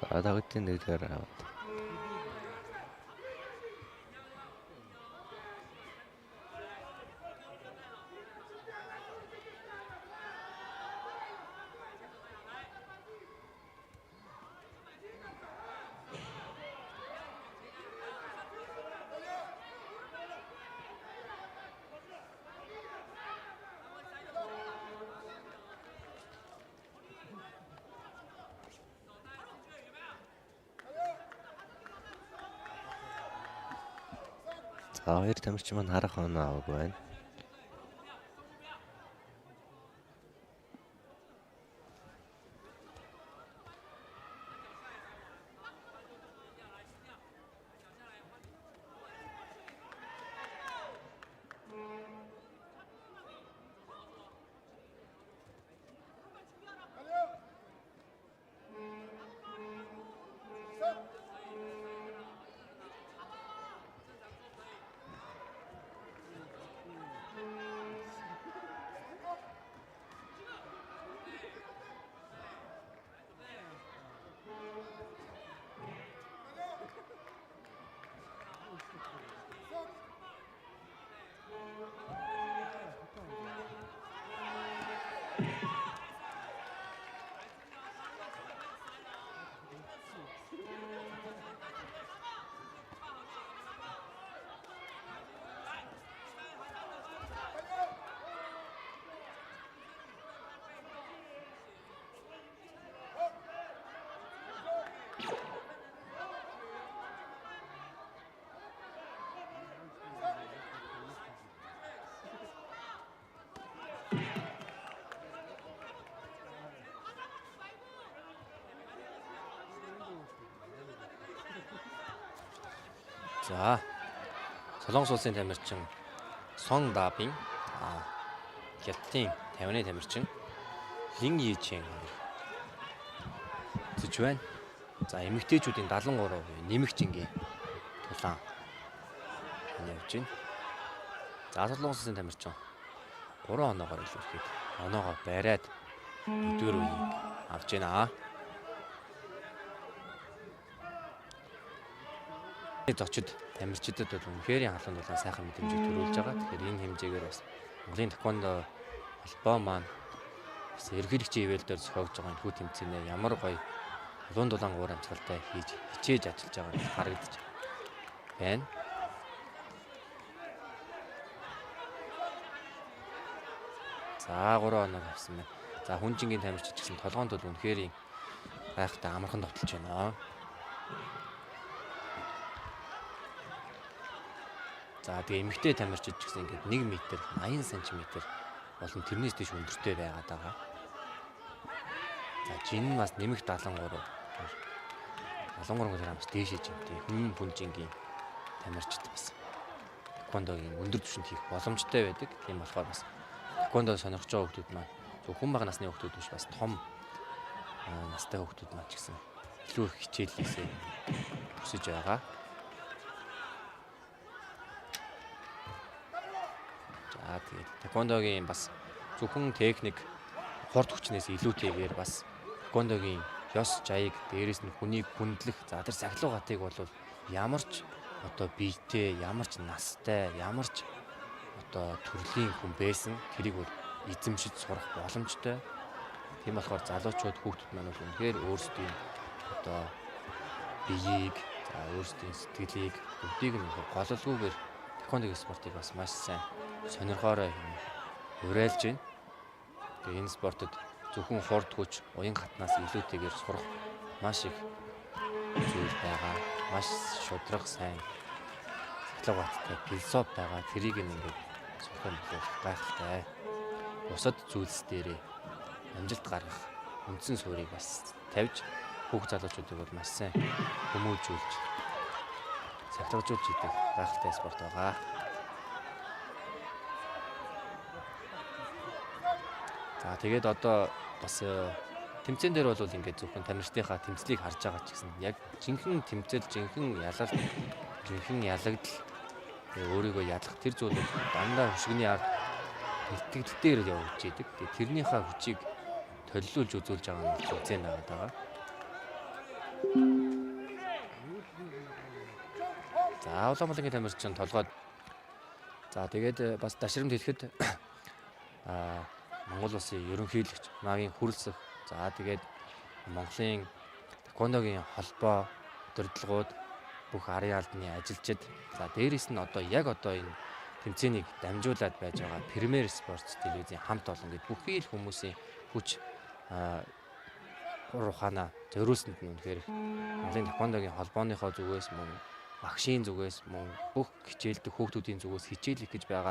За дагтын нэгдгээр аваад. За хоёр тамирчин маань харах оноо аваагүй байна. За Солонгос улсын тамирчин Сон Дабин Хятадын 50-ны тамирчин Лин Йичэн зүж байна. За эмэгтэйчүүдийн 73% нэмэгч ингээ тулаан явж байна. За Солонгос улсын тамирчин 3 оноогоор илүүхэд оноогоо бариад өдөр үеийг авж байна. Зочид тамирчидад бол үнэхээр халуун дулаан сайхан мэдрэмжийг төрүүлж байгаа. Тэгэхээр энэ хэмжээгээр бас Монголын тэквондо албаа маань бас ерөнхийлөгчийн хөвөлдөр зохиогдож байгаа энэ хүү тэмцээнээ ямар гоё халуун дулаан уур амьсгалтай хийж хичээж ажиллаж байгаа нь харагдаж байна. За 3 оноо авсан байна. За хүнжингийн тамирчид гэсэн толгоонд бол үнэхээр гайхалтай амархан товтолж байна. За тэгээ эмэгтэй тамирчид ч гэсэн ингээд 1 м 80 см болон тэрнээс дэш өндөртэй байгаад байгаа. За жин нь бас нэмэх 73 грамс дээшээ жинтэй хүн бүнжингийн тамирчид бас тэквондогийн өндөр түвшинд хийх боломжтой байдаг. Тийм болохоор бас тэквондо сонирхож байгаа хүмүүс маань зөвхөн бага насны хүмүүс биш бас том настай хүмүүс маань ч гэсэн илүү их хичээлээсээ өсөж байгаа. Тэгээд тэквондогийн бас зөвхөн техник хурд хүчнээс илүүтэйгээр бас тэквондогийн ёс жаяг дээрээс нь хүнийг хүндлэх за тэр сахилгатыг бол ямар ч одоо биетэй ямар ч настай ямар ч одоо төрлийн хүн байсан тэрийг бол эзэмшиж сурах боломжтой. Тийм болохоор залуучууд хүүхдүүд маань бол үнэхээр өөрсдийн одоо биеийг за өөрсдийн сэтгэлийг бүгдийг нь гололгүйгээр тэквондогийн спортыг бас маш сайн сонирхоорой уриалж байна. Тэгээ энэ спортод зөвхөн хурд хүч, уян хатнаас илүүтэйгээр сурах маш их зүйл байгаа. Маш шудраг сайн сахилга баттай философи байгаа. Тэрийг ингээд сурах юм бол гайхалтай. Бусад зүйлс дээрээ амжилт гаргах үндсэн суурийг бас тавьж хүүхд залуучуудыг бол маш сайн хүмүүжүүлж сахилгажуулж идэх гайхалтай спорт байгаа. За тэгээд одоо бас тэмцээн дээр бол ингээд зөвхөн тамирчдынхаа тэмцлийг харж байгаа ч гэсэн яг жинхэнэ тэмцэл, жинхэнэ ялалт, жинхэнэ ялагдал өөрийгөө ялах тэр зүйл дандаа хөшгөний ард итгэдэлээр явж идэг. Тэгээд тэрнийхээ хүчийг төлөвлүүлж үзүүлж байгаа нь тэмцээн байгаа. За Улаанбаатарын тамирчин толгойд. За тэгээд бас дашрамд хэлэхэд Монгол улсын ерөнхийлөгч Магийн хүрэлцэх. За тэгээд Монголын тэквондогийн холбоо удирдлагууд бүх арын албаны ажилчид. За дээрэс нь одоо яг одоо энэ тэмцээнийг дамжуулаад байж байгаа Премьер Спортс телевизийн хамт олон гэд бүхий л хүмүүсийн хүч ухаанаа зориулсанд нь үнэхээр Монголын тэквондогийн холбооныхоо зүгээс мөн багшийн зүгээс мөн бүх хичээлдэг хүүхдүүдийн зүгээс хичээл их гэж байгаа.